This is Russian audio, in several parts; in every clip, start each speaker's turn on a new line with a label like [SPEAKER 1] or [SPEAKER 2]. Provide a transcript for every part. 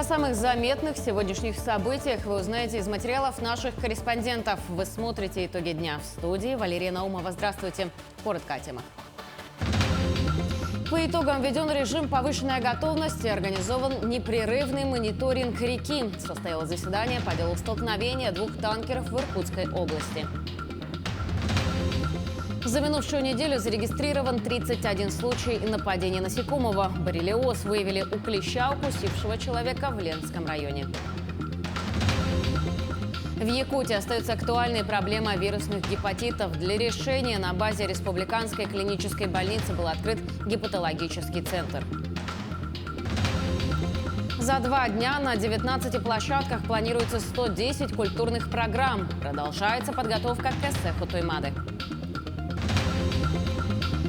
[SPEAKER 1] О самых заметных сегодняшних событиях вы узнаете из материалов наших корреспондентов. Вы смотрите «Итоги дня». В студии Валерия Наумова. Здравствуйте. Коротко о темах. По итогам введен режим повышенной готовности, организован непрерывный мониторинг реки. Состоялось заседание по делу столкновения двух танкеров в Иркутской области. За минувшую неделю зарегистрирован 31 случай нападения насекомого. Боррелиоз выявили у клеща, укусившего человека в Ленском районе. В Якутии остается актуальной проблема вирусных гепатитов. Для решения на базе Республиканской клинической больницы был открыт гепатологический центр. За 2 дня на 19 площадках планируется 110 культурных программ. Продолжается подготовка к КСФ Туймады.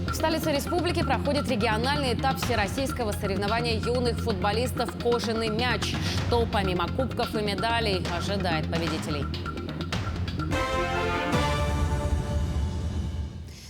[SPEAKER 1] В столице республики проходит региональный этап всероссийского соревнования юных футболистов «Кожаный мяч». Что помимо кубков и медалей ожидает победителей?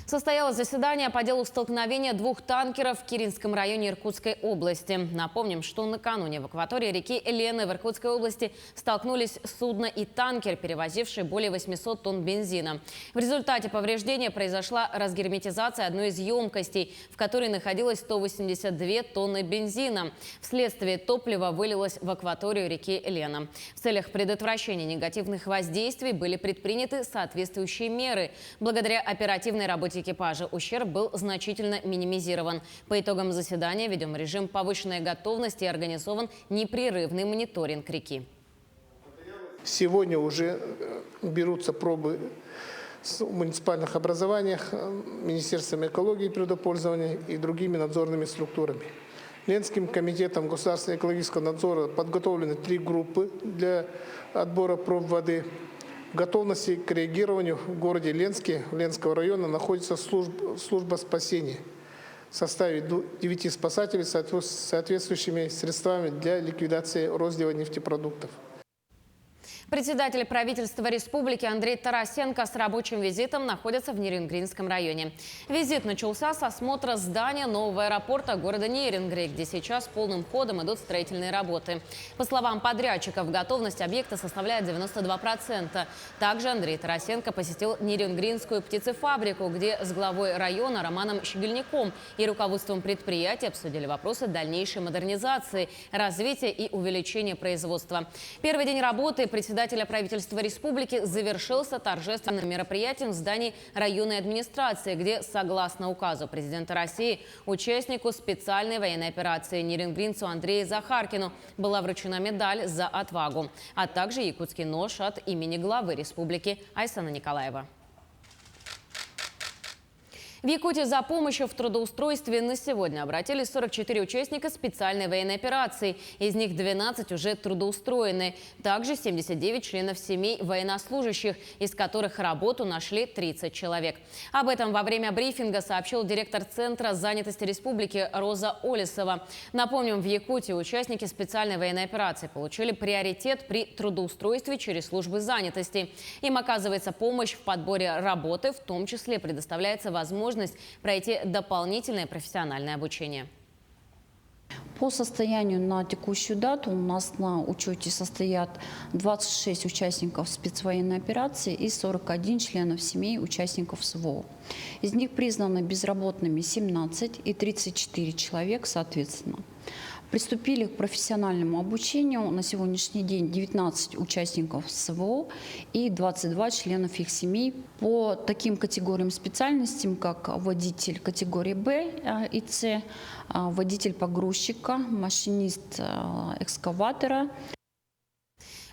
[SPEAKER 1] Состоялось заседание по делу столкновения двух танкеров в Киринском районе Иркутской области. Напомним, что накануне в акватории реки Лены в Иркутской области столкнулись судно и танкер, перевозивший более 800 тонн бензина. В результате повреждения произошла разгерметизация одной из емкостей, в которой находилось 182 тонны бензина. Вследствие топлива вылилось в акваторию реки Лена. В целях предотвращения негативных воздействий были предприняты соответствующие меры. Благодаря оперативной работе экипажа ущерб был значительно минимизирован. По итогам заседания введен режим повышенной готовности и организован непрерывный мониторинг реки.
[SPEAKER 2] Сегодня уже берутся пробы в муниципальных образованиях, Министерством экологии и природопользования и другими надзорными структурами. Ленским комитетом государственного экологического надзора подготовлены 3 группы для отбора проб воды. В готовности к реагированию в городе Ленске, Ленского района, находится служба спасения в составе 9 спасателей с соответствующими средствами для ликвидации розлива нефтепродуктов.
[SPEAKER 1] Председатель правительства республики Андрей Тарасенко с рабочим визитом находится в Нерюнгринском районе. Визит начался с осмотра здания нового аэропорта города Нерюнгри, где сейчас полным ходом идут строительные работы. По словам подрядчиков, готовность объекта составляет 92%. Также Андрей Тарасенко посетил Нерюнгринскую птицефабрику, где с главой района Романом Щегельником и руководством предприятия обсудили вопросы дальнейшей модернизации, развития и увеличения производства. Первый день работы председателя правительства республики завершился торжественным мероприятием в здании районной администрации, где, согласно указу президента России, участнику специальной военной операции нерюнгринцу Андрею Захаркину была вручена медаль за отвагу, а также якутский нож от имени главы республики Айсана Николаева. В Якутии за помощью в трудоустройстве на сегодня обратились 44 участника специальной военной операции. Из них 12 уже трудоустроены. Также 79 членов семей военнослужащих, из которых работу нашли 30 человек. Об этом во время брифинга сообщил директор Центра занятости республики Роза Олесова. Напомним, в Якутии участники специальной военной операции получили приоритет при трудоустройстве через службы занятости. Им оказывается помощь в подборе работы, в том числе предоставляется возможность пройти дополнительное профессиональное обучение.
[SPEAKER 3] По состоянию на текущую дату у нас на учете состоят 26 участников спецвоенной операции и 41 членов семей участников СВО. Из них признаны безработными 17 и 34 человек соответственно. Приступили к профессиональному обучению на сегодняшний день 19 участников СВО и 22 членов их семей по таким категориям специальностям, как водитель категории Б и С, водитель погрузчика, машинист экскаватора.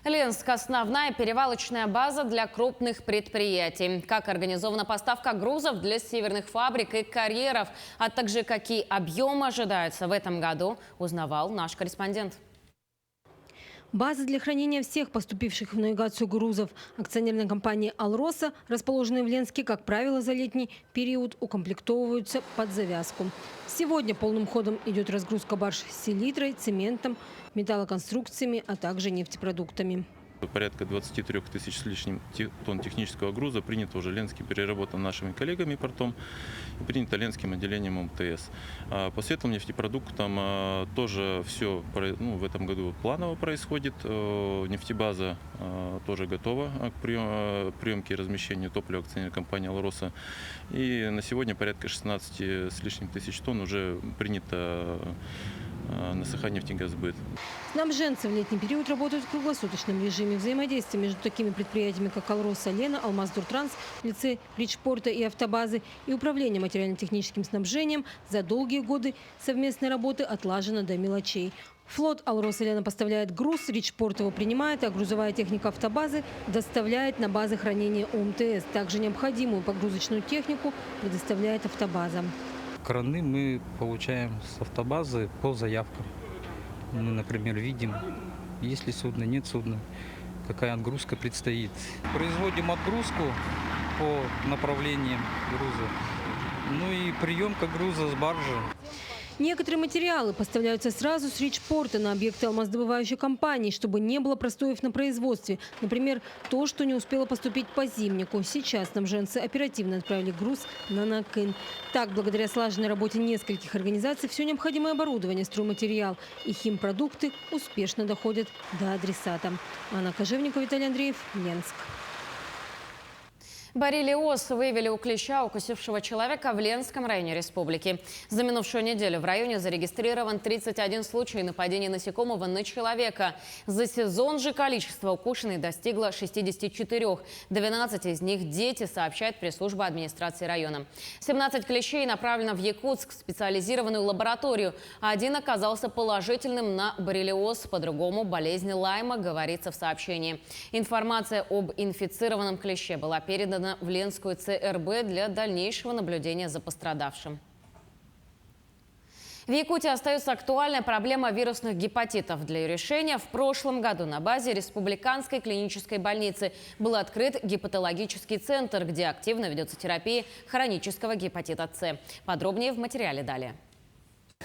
[SPEAKER 1] Ленск – основная перевалочная база для крупных предприятий. Как организована поставка грузов для северных фабрик и карьеров, а также какие объемы ожидаются в этом году, узнавал наш корреспондент.
[SPEAKER 4] Базы для хранения всех поступивших в навигацию грузов акционерной компании «Алроса», расположенные в Ленске, как правило, за летний период укомплектовываются под завязку. Сегодня полным ходом идет разгрузка барж с селитрой, цементом, металлоконструкциями, а также нефтепродуктами.
[SPEAKER 5] Порядка 23 тысяч с лишним тонн технического груза принято уже Ленским, переработан нашими коллегами портом и принято Ленским отделением МТС. По светлым нефтепродуктам тоже все в этом году планово происходит. Нефтебаза тоже готова к приемке и размещению топлива акционерной компании «Алроса». И на сегодня порядка 16 с лишним тысяч тонн уже принято на Саханнефтегазбыт.
[SPEAKER 4] Снабженцы в летний период работают в круглосуточном режиме. Взаимодействие между такими предприятиями, как «Алроса», «Лена», «Алмаздуртранс», лице Ричпорта и автобазы и управление материально-техническим снабжением за долгие годы совместной работы отлажено до мелочей. Флот «Алроса», «Лена» поставляет груз, Ричпорт его принимает, а грузовая техника автобазы доставляет на базы хранения ОМТС. Также необходимую погрузочную технику предоставляет автобаза.
[SPEAKER 6] Краны мы получаем с автобазы по заявкам. Мы, например, видим, есть ли судно, нет судна, какая отгрузка предстоит. Производим отгрузку по направлениям груза, ну и приемка груза с баржи.
[SPEAKER 4] Некоторые материалы поставляются сразу с Ричпорта на объекты алмаздобывающей компании, чтобы не было простоев на производстве. Например, то, что не успело поступить по зимнику. Сейчас снабженцы оперативно отправили груз на Накын. Так, благодаря слаженной работе нескольких организаций, все необходимое оборудование, стройматериал и химпродукты успешно доходят до адресата. Анна Кожевникова, Виталий Андреев, Ленск.
[SPEAKER 1] Боррелиоз выявили у клеща, укусившего человека в Ленском районе республики. За минувшую неделю в районе зарегистрирован 31 случай нападения насекомого на человека. За сезон же количество укушенных достигло 64. 12 из них дети, сообщает пресс-служба администрации района. 17 клещей направлено в Якутск в специализированную лабораторию. Один оказался положительным на боррелиоз, по-другому болезнь Лайма, говорится в сообщении. Информация об инфицированном клеще была передана в Ленскую ЦРБ для дальнейшего наблюдения за пострадавшим. В Якутии остается актуальная проблема вирусных гепатитов. Для ее решения в прошлом году на базе Республиканской клинической больницы был открыт гепатологический центр, где активно ведется терапия хронического гепатита С. Подробнее в материале далее.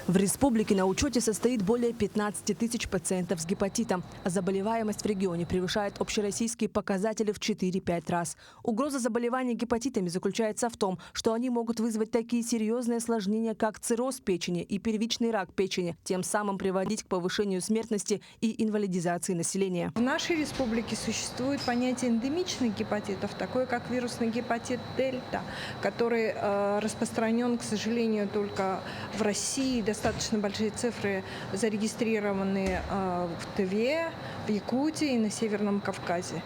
[SPEAKER 7] В республике на учете состоит более 15 тысяч пациентов с гепатитом. Заболеваемость в регионе превышает общероссийские показатели в 4-5 раз. Угроза заболевания гепатитами заключается в том, что они могут вызвать такие серьезные осложнения, как цирроз печени и первичный рак печени, тем самым приводить к повышению смертности и инвалидизации населения.
[SPEAKER 8] В нашей республике существует понятие эндемичных гепатитов, такое как вирусный гепатит дельта, который распространен, к сожалению, только в России. Достаточно большие цифры зарегистрированы в Тыве, в Якутии и на Северном Кавказе.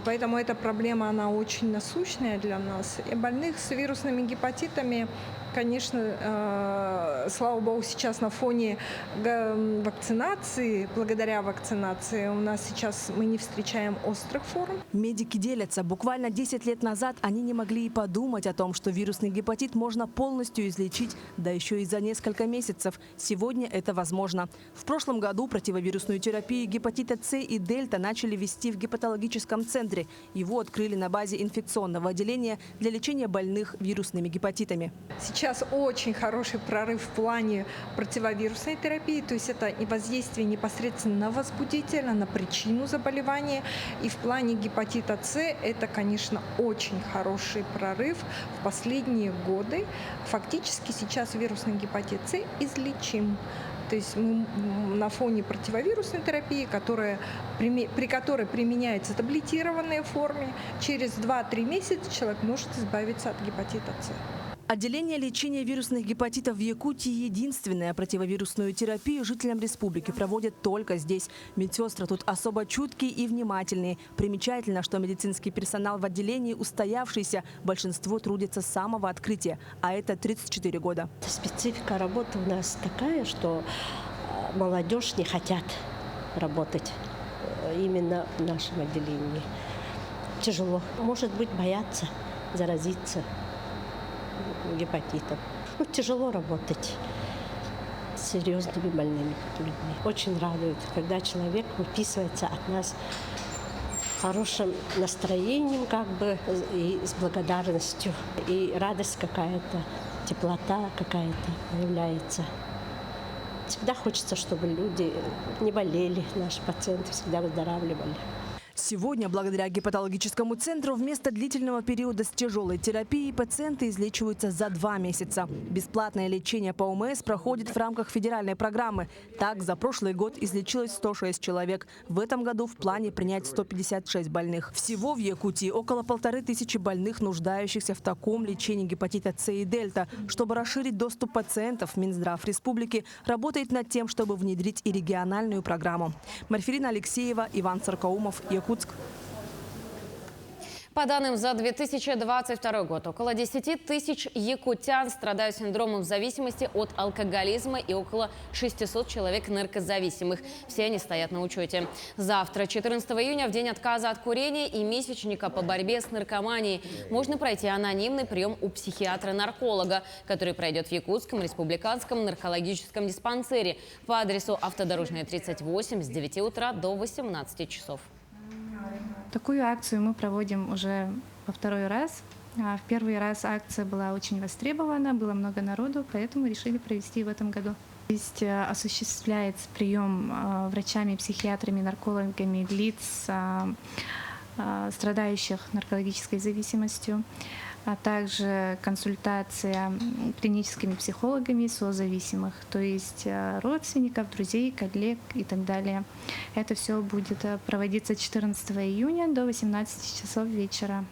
[SPEAKER 8] Поэтому эта проблема, она очень насущная для нас. И больных с вирусными гепатитами, конечно, слава богу, сейчас на фоне вакцинации, благодаря вакцинации, у нас сейчас мы не встречаем острых форм.
[SPEAKER 7] Медики делятся. Буквально 10 лет назад они не могли и подумать о том, что вирусный гепатит можно полностью излечить, да еще и за несколько месяцев. Сегодня это возможно. В прошлом году противовирусную терапию гепатита С и дельта начали вести в гепатологическом центре. Его открыли на базе инфекционного отделения для лечения больных вирусными гепатитами.
[SPEAKER 8] Сейчас очень хороший прорыв в плане противовирусной терапии, то есть это воздействие непосредственно на возбудителя, на причину заболевания. И в плане гепатита С это, конечно, очень хороший прорыв в последние годы. Фактически сейчас вирусный гепатит С излечим. То есть мы на фоне противовирусной терапии, при которой применяется в таблетированной форме, через 2-3 месяца человек может избавиться от гепатита С.
[SPEAKER 7] Отделение лечения вирусных гепатитов в Якутии единственное. Противовирусную терапию жителям республики проводят только здесь. Медсестры тут особо чуткие и внимательные. Примечательно, что медицинский персонал в отделении устоявшийся. Большинство трудится с самого открытия, а это 34 года.
[SPEAKER 9] Специфика работы у нас такая, что молодежь не хотят работать именно в нашем отделении. Тяжело. Может быть, боятся заразиться гепатитом. Тяжело работать с серьезными больными людьми. Очень радует, когда человек выписывается от нас хорошим настроением, и с благодарностью. И радость какая-то, теплота какая-то появляется. Всегда хочется, чтобы люди не болели, наши пациенты всегда выздоравливали.
[SPEAKER 7] Сегодня, благодаря гепатологическому центру, вместо длительного периода с тяжелой терапией пациенты излечиваются за 2 месяца. Бесплатное лечение по ОМС проходит в рамках федеральной программы. Так, за прошлый год излечилось 106 человек. В этом году в плане принять 156 больных. Всего в Якутии около 1500 больных, нуждающихся в таком лечении гепатита С и дельта. Чтобы расширить доступ пациентов, Минздрав республики работает над тем, чтобы внедрить и региональную программу. Марферина Алексеева, Иван Царкаумов, Якутск.
[SPEAKER 1] По данным за 2022 год, около 10 тысяч якутян страдают синдромом зависимости от алкоголизма и около 600 человек наркозависимых. Все они стоят на учете. Завтра, 14 июня, в день отказа от курения и месячника по борьбе с наркоманией, можно пройти анонимный прием у психиатра-нарколога, который пройдет в Якутском республиканском наркологическом диспансере по адресу Автодорожная, 38 с 9 утра до 18 часов.
[SPEAKER 10] Такую акцию мы проводим уже во 2-й раз. В 1-й раз акция была очень востребована, было много народу, поэтому решили провести в этом году. То есть осуществляется прием врачами, психиатрами, наркологами лиц, страдающих наркологической зависимостью, а также консультация клиническими психологами созависимых, то есть родственников, друзей, коллег и так далее. Это все будет проводиться 14 июня до 18 часов вечера.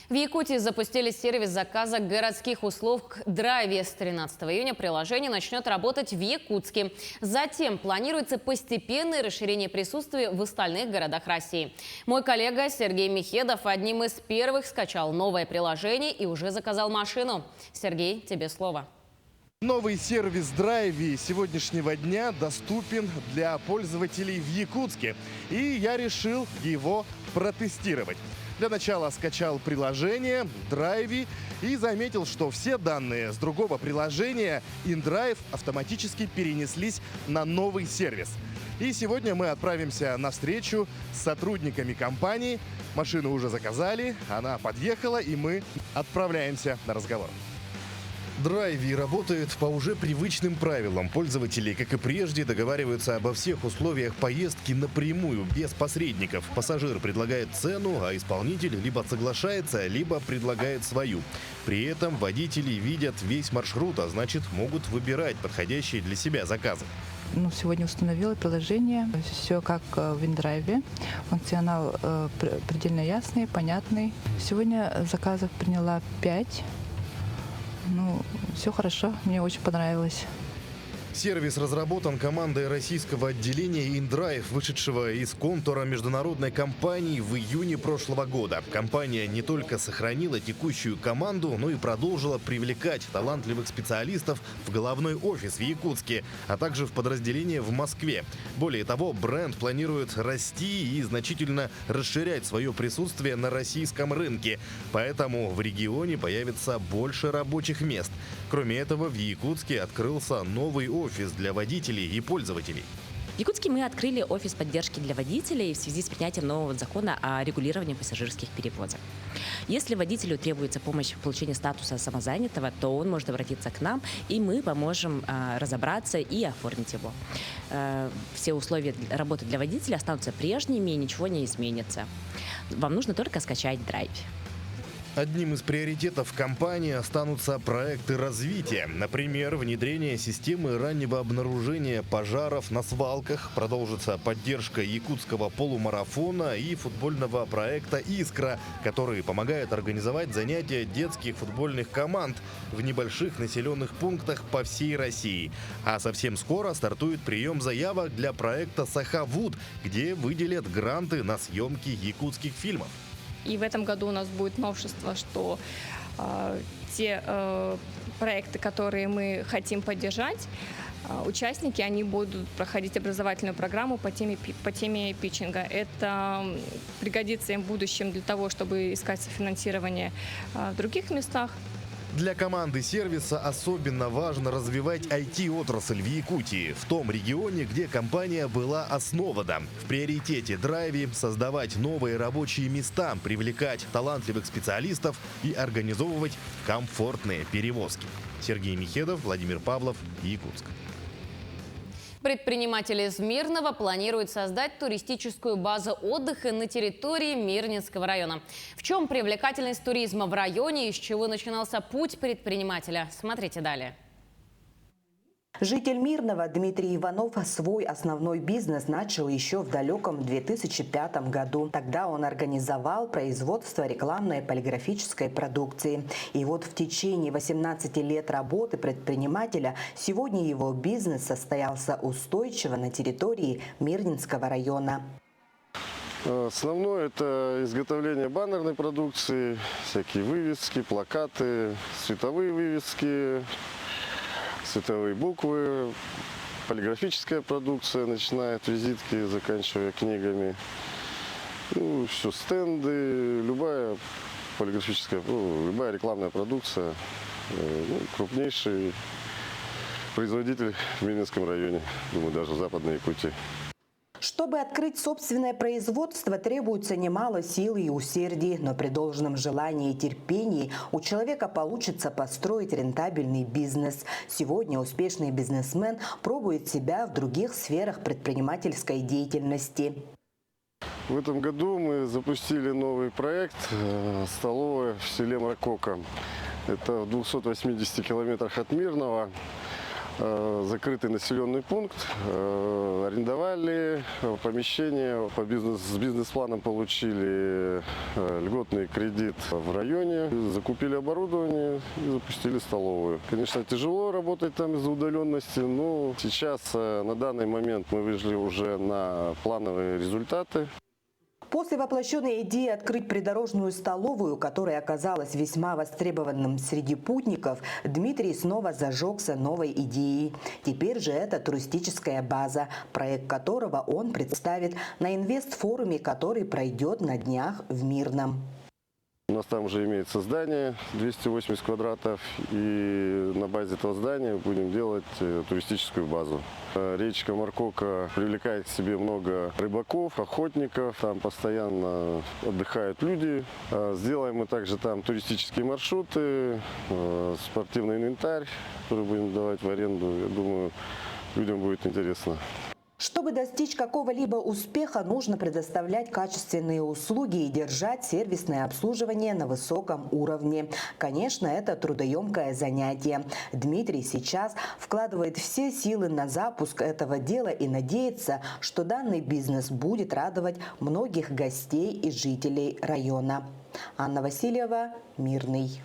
[SPEAKER 1] В Якутии запустили сервис заказа городских услуг «Драйви». С 13 июня приложение начнет работать в Якутске. Затем планируется постепенное расширение присутствия в остальных городах России. Мой коллега Сергей Михедов одним из первых скачал новое приложение и уже заказал машину. Сергей, тебе слово.
[SPEAKER 11] Новый сервис «Драйви» сегодняшнего дня доступен для пользователей в Якутске. И я решил его протестировать. Для начала скачал приложение «Драйви» и заметил, что все данные с другого приложения InDrive автоматически перенеслись на новый сервис. И сегодня мы отправимся на встречу с сотрудниками компании. Машину уже заказали, она подъехала, и мы отправляемся на разговор. Драйви работает по уже привычным правилам. Пользователи, как и прежде, договариваются обо всех условиях поездки напрямую, без посредников. Пассажир предлагает цену, а исполнитель либо соглашается, либо предлагает свою. При этом водители видят весь маршрут, а значит, могут выбирать подходящие для себя заказы.
[SPEAKER 12] Сегодня установила приложение, все как в InDrive. Функционал предельно ясный, понятный. Сегодня заказов приняла 5. Все хорошо, мне очень понравилось.
[SPEAKER 11] Сервис разработан командой российского отделения InDrive, вышедшего из контура международной компании в июне прошлого года. Компания не только сохранила текущую команду, но и продолжила привлекать талантливых специалистов в головной офис в Якутске, а также в подразделение в Москве. Более того, бренд планирует расти и значительно расширять свое присутствие на российском рынке. Поэтому в регионе появится больше рабочих мест. Кроме этого, в Якутске открылся новый офис для водителей и пользователей.
[SPEAKER 13] В Якутске мы открыли офис поддержки для водителей в связи с принятием нового закона о регулировании пассажирских перевозок. Если водителю требуется помощь в получении статуса самозанятого, то он может обратиться к нам, и мы поможем разобраться и оформить его. Все условия работы для водителя останутся прежними, и ничего не изменится. Вам нужно только скачать Драйв.
[SPEAKER 11] Одним из приоритетов компании останутся проекты развития. Например, внедрение системы раннего обнаружения пожаров на свалках, продолжится поддержка якутского полумарафона и футбольного проекта «Искра», который помогает организовать занятия детских футбольных команд в небольших населенных пунктах по всей России. А совсем скоро стартует прием заявок для проекта «Сахавуд», где выделят гранты на съемки якутских фильмов.
[SPEAKER 14] И в этом году у нас будет новшество, что те проекты, которые мы хотим поддержать, участники, они будут проходить образовательную программу по теме питчинга. Это пригодится им в будущем для того, чтобы искать софинансирование в других местах.
[SPEAKER 11] Для команды сервиса особенно важно развивать IT-отрасль в Якутии, в том регионе, где компания была основана. В приоритете Драйви создавать новые рабочие места, привлекать талантливых специалистов и организовывать комфортные перевозки. Сергей Михедов, Владимир Павлов, Якутск.
[SPEAKER 1] Предприниматели из Мирного планируют создать туристическую базу отдыха на территории Мирнинского района. В чем привлекательность туризма в районе и с чего начинался путь предпринимателя? Смотрите далее.
[SPEAKER 15] Житель Мирного Дмитрий Иванов свой основной бизнес начал еще в далеком 2005 году. Тогда он организовал производство рекламной полиграфической продукции. И вот в течение 18 лет работы предпринимателя сегодня его бизнес состоялся устойчиво на территории Мирнинского района.
[SPEAKER 16] Основное – это изготовление баннерной продукции, всякие вывески, плакаты, световые вывески, цветовые буквы, полиграфическая продукция, начиная от визитки, заканчивая книгами. Ну, все, стенды, любая полиграфическая, любая рекламная продукция. Крупнейший производитель в Мирнинском районе, думаю, даже в Западной Якутии.
[SPEAKER 15] Чтобы открыть собственное производство, требуется немало сил и усердий, но при должном желании и терпении у человека получится построить рентабельный бизнес. Сегодня успешный бизнесмен пробует себя в других сферах предпринимательской деятельности.
[SPEAKER 16] В этом году мы запустили новый проект «Столовая в селе Мракока». Это в 280 километрах от Мирного. Закрытый населенный пункт, арендовали помещение, с бизнес-планом получили льготный кредит в районе, закупили оборудование и запустили столовую. Конечно, тяжело работать там из-за удаленности, но сейчас на данный момент мы вышли уже на плановые результаты.
[SPEAKER 15] После воплощенной идеи открыть придорожную столовую, которая оказалась весьма востребованным среди путников, Дмитрий снова зажегся новой идеей. Теперь же это туристическая база, проект которого он представит на инвестфоруме, который пройдет на днях в Мирном.
[SPEAKER 16] У нас там уже имеется здание 280 квадратов, и на базе этого здания будем делать туристическую базу. Речка Мракока привлекает к себе много рыбаков, охотников, там постоянно отдыхают люди. Сделаем мы также там туристические маршруты, спортивный инвентарь, который будем давать в аренду. Я думаю, людям будет интересно.
[SPEAKER 15] Чтобы достичь какого-либо успеха, нужно предоставлять качественные услуги и держать сервисное обслуживание на высоком уровне. Конечно, это трудоемкое занятие. Дмитрий сейчас вкладывает все силы на запуск этого дела и надеется, что данный бизнес будет радовать многих гостей и жителей района. Анна Васильева, Мирный.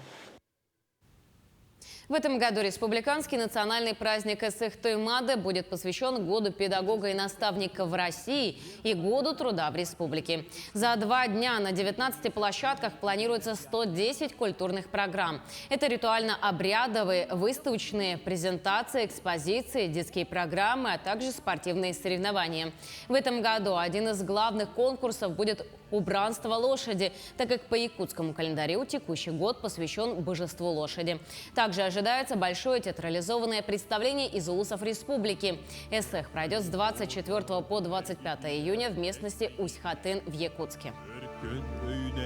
[SPEAKER 1] В этом году республиканский национальный праздник Эсэх-Тоймады будет посвящен Году педагога и наставника в России и Году труда в республике. За 2 дня на 19 площадках планируется 110 культурных программ. Это ритуально-обрядовые, выставочные презентации, экспозиции, детские программы, а также спортивные соревнования. В этом году один из главных конкурсов будет убранство лошади, так как по якутскому календарю текущий год посвящен божеству лошади. Также ожидается большое театрализованное представление из улусов республики. Эсэх пройдет с 24 по 25 июня в местности Усть-Хатын в Якутске.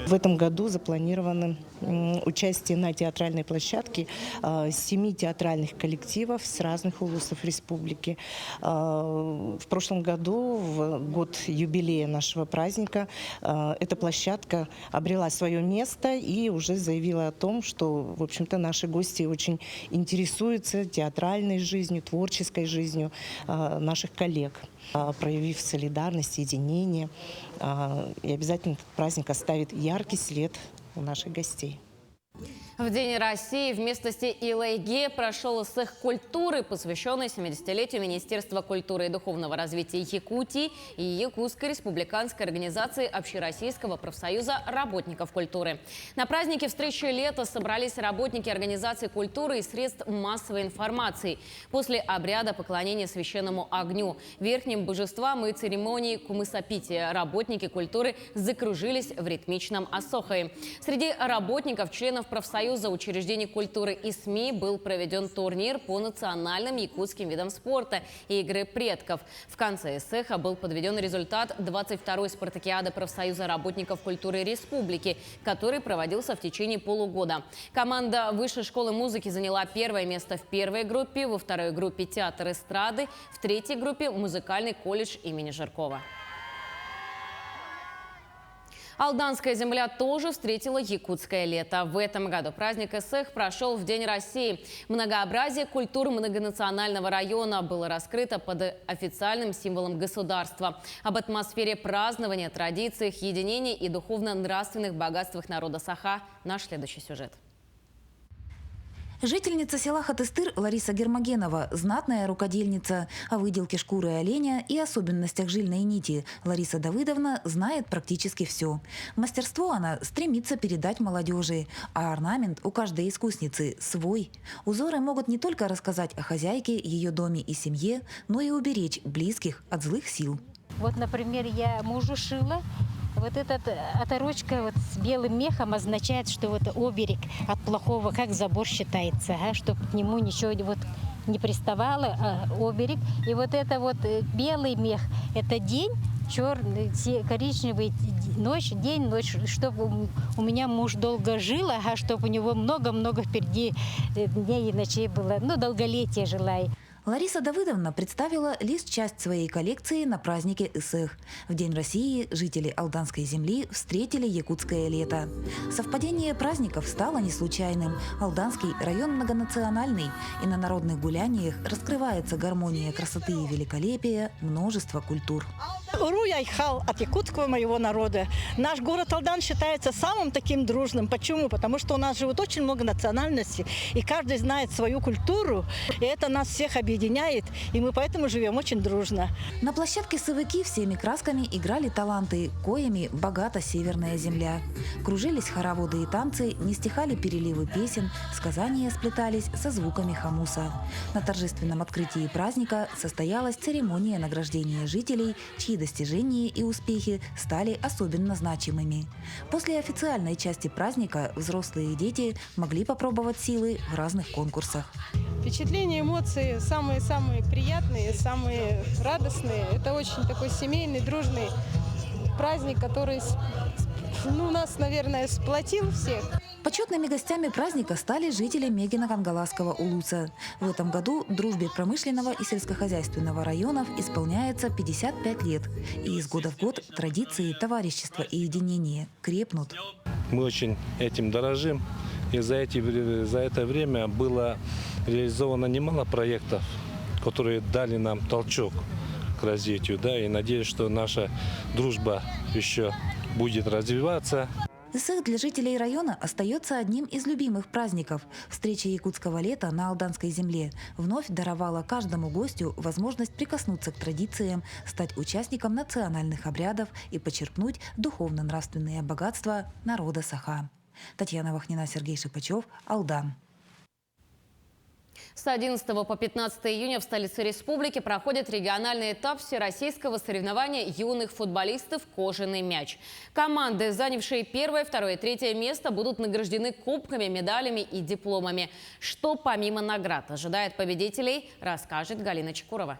[SPEAKER 17] В этом году запланировано участие на театральной площадке 7 театральных коллективов с разных улусов республики. В прошлом году, в год юбилея нашего праздника, эта площадка обрела свое место и уже заявила о том, что, в общем-то, наши гости очень интересуются театральной жизнью, творческой жизнью наших коллег, проявив солидарность, единение. И обязательно этот праздник оставит яркий след у наших гостей.
[SPEAKER 1] В День России в местности Илайге прошел Эсэх культуры, посвященный 70-летию Министерства культуры и духовного развития Якутии и Якутской республиканской организации Общероссийского профсоюза работников культуры. На празднике встречи лета собрались работники организации культуры и средств массовой информации. После обряда поклонения священному огню, верхним божествам и церемонии кумысопития работники культуры закружились в ритмичном асохае. Среди работников, членов профсоюза Союза учреждений культуры и СМИ был проведен турнир по национальным якутским видам спорта и игры предков. В конце СЭХа был подведен результат 22-й спартакиады профсоюза работников культуры республики, который проводился в течение полугода. Команда Высшей школы музыки заняла первое место в первой группе, во второй группе театр эстрады, в третьей группе музыкальный колледж имени Жиркова. Алданская земля тоже встретила якутское лето. В этом году праздник СЭХ прошел в День России. Многообразие культур многонационального района было раскрыто под официальным символом государства. Об атмосфере празднования, традициях, единении и духовно-нравственных богатствах народа Саха наш следующий сюжет.
[SPEAKER 18] Жительница села Хатыстыр Лариса Гермогенова, знатная рукодельница. О выделке шкуры оленя и особенностях жильной нити Лариса Давыдовна знает практически все. Мастерство она стремится передать молодежи, а орнамент у каждой искусницы свой. Узоры могут не только рассказать о хозяйке, ее доме и семье, но и уберечь близких от злых сил.
[SPEAKER 19] Вот, например, я мужу шила. Вот эта оторочка вот с белым мехом означает, что вот оберег от плохого, как забор считается, чтобы к нему ничего вот не приставало, оберег. И вот это вот белый мех, это день, черный, коричневый, ночь, день, ночь, чтобы у меня муж долго жил, чтобы у него много-много впереди дней и ночей было, долголетие желаю.
[SPEAKER 18] Лариса Давыдовна представила лишь часть своей коллекции на празднике СЭХ. В День России жители Алданской земли встретили якутское лето. Совпадение праздников стало не случайным. Алданский район многонациональный, и на народных гуляниях раскрывается гармония красоты и великолепия множества культур.
[SPEAKER 20] Уру Яйхал от якутского моего народа. Наш город Алдан считается самым таким дружным. Почему? Потому что у нас живет очень много национальностей, и каждый знает свою культуру, и это нас всех объединяет, и мы поэтому живем очень дружно.
[SPEAKER 18] На площадке Сывыки всеми красками играли таланты, коими богата северная земля. Кружились хороводы и танцы, не стихали переливы песен, сказания сплетались со звуками хамуса. На торжественном открытии праздника состоялась церемония награждения жителей, чьи достижения и успехи стали особенно значимыми. После официальной части праздника взрослые и дети могли попробовать силы в разных конкурсах.
[SPEAKER 21] Впечатления, эмоции самые приятные, самые радостные. Это очень такой семейный, дружный праздник, который нас, наверное, сплотил всех.
[SPEAKER 18] Почетными гостями праздника стали жители Мегино-Кангаласского улуса. В этом году дружбе промышленного и сельскохозяйственного районов исполняется 55 лет. И из года в год традиции товарищества и единения крепнут.
[SPEAKER 22] Мы очень этим дорожим. И за это время было реализовано немало проектов, которые дали нам толчок к развитию. И надеюсь, что наша дружба еще будет развиваться.
[SPEAKER 18] СЭХ для жителей района остается одним из любимых праздников. Встреча якутского лета на Алданской земле вновь даровала каждому гостю возможность прикоснуться к традициям, стать участником национальных обрядов и почерпнуть духовно-нравственные богатства народа Саха. Татьяна Вахнина, Сергей Шипачев, Алдан.
[SPEAKER 1] С 11 по 15 июня в столице республики проходит региональный этап всероссийского соревнования юных футболистов «Кожаный мяч». Команды, занявшие первое, второе и третье место, будут награждены кубками, медалями и дипломами. Что помимо наград ожидает победителей, расскажет Галина Чекурова.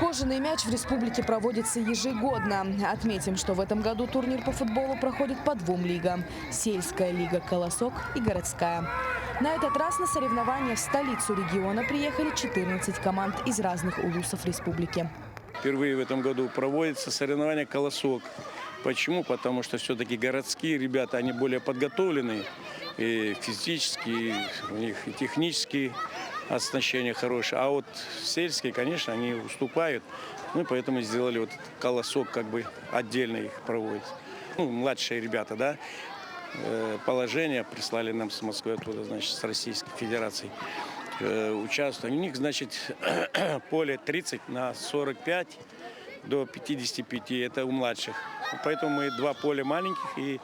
[SPEAKER 7] Кожаный мяч в республике проводится ежегодно. Отметим, что в этом году турнир по футболу проходит по двум лигам – сельская лига «Колосок» и городская. На этот раз на соревнования в столицу региона приехали 14 команд из разных улусов республики.
[SPEAKER 23] Впервые в этом году проводится соревнование «Колосок». Почему? Потому что все-таки городские ребята, они более подготовленные, и физически, у них и технические оснащение хорошее. А вот сельские, конечно, они уступают. Поэтому сделали вот «Колосок», как бы отдельно их проводят. Младшие ребята, положение прислали нам с Москвы оттуда, значит, с Российской Федерации. Участвуют. У них, значит, поле 30 на 45 до 55, это у младших. Поэтому мы 2 поля маленьких, и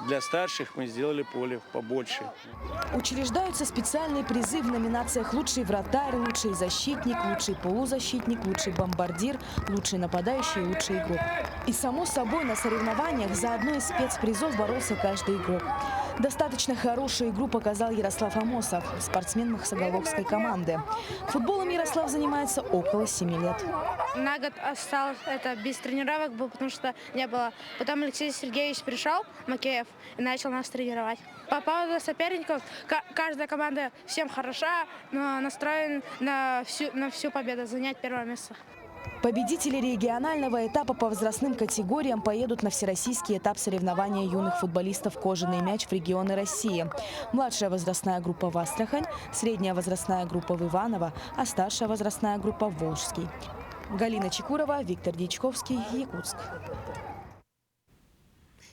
[SPEAKER 23] для старших мы сделали поле побольше.
[SPEAKER 7] Учреждаются специальные призы в номинациях «Лучший вратарь», «Лучший защитник», «Лучший полузащитник», «Лучший бомбардир», «Лучший нападающий» и «Лучший игрок». И само собой на соревнованиях за одно из спецпризов боролся каждый игрок. Достаточно хорошую игру показал Ярослав Амосов, спортсмен махсоголовской команды. Футболом Ярослав занимается около 7 лет.
[SPEAKER 2] На год остался без тренировок был, потому что не было. Потом Алексей Сергеевич пришел, Макеев, и начал нас тренировать. По поводу соперников, каждая команда всем хороша, но настроена на всю победу, занять первое место.
[SPEAKER 7] Победители регионального этапа по возрастным категориям поедут на всероссийский этап соревнования юных футболистов «Кожаный мяч» в регионы России. Младшая возрастная группа в Астрахань, средняя возрастная группа в Иваново, а старшая возрастная группа в Волжский. Галина Чекурова, Виктор Дьячковский, Якутск.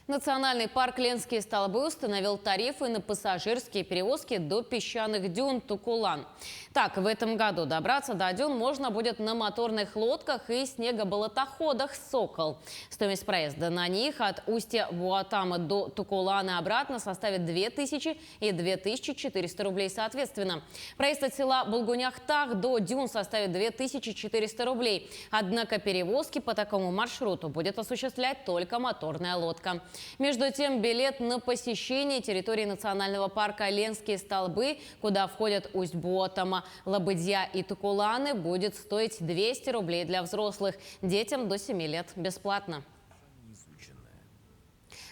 [SPEAKER 1] Национальный парк «Ленские столбы» установил тарифы на пассажирские перевозки до песчаных дюн Тукулан. Так, в этом году добраться до дюн можно будет на моторных лодках и снегоболотоходах «Сокол». Стоимость проезда на них от устья Буатама до Тукулана обратно составит 2000 и 2400 рублей соответственно. Проезд от села Булгуняхтах до дюн составит 2400 рублей. Однако перевозки по такому маршруту будет осуществлять только моторная лодка. Между тем, билет на посещение территории национального парка «Ленские столбы», куда входят Усть-Буатама, Лабыдья и Тукуланы, будет стоить 200 рублей для взрослых. Детям до 7 лет бесплатно.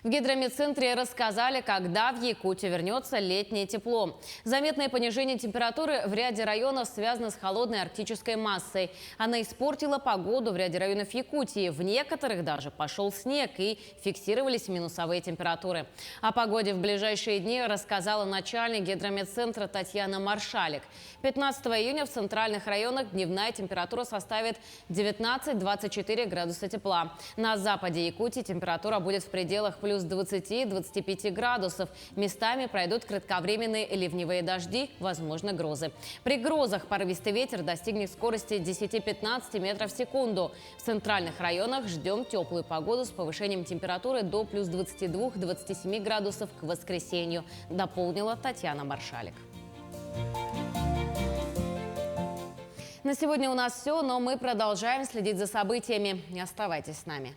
[SPEAKER 1] В гидромедцентре рассказали, когда в Якутию вернется летнее тепло. Заметное понижение температуры в ряде районов связано с холодной арктической массой. Она испортила погоду в ряде районов Якутии. В некоторых даже пошел снег и фиксировались минусовые температуры. О погоде в ближайшие дни рассказала начальник гидромедцентра Татьяна Маршалик. 15 июня в центральных районах дневная температура составит 19-24 градуса тепла. На западе Якутии температура будет в пределах плюс 20-25 градусов. Местами пройдут кратковременные ливневые дожди, возможно грозы. При грозах порывистый ветер достигнет скорости 10-15 метров в секунду. В центральных районах ждем теплую погоду с повышением температуры до плюс 22-27 градусов к воскресенью, дополнила Татьяна Маршалик. На сегодня у нас все, но мы продолжаем следить за событиями. Оставайтесь с нами.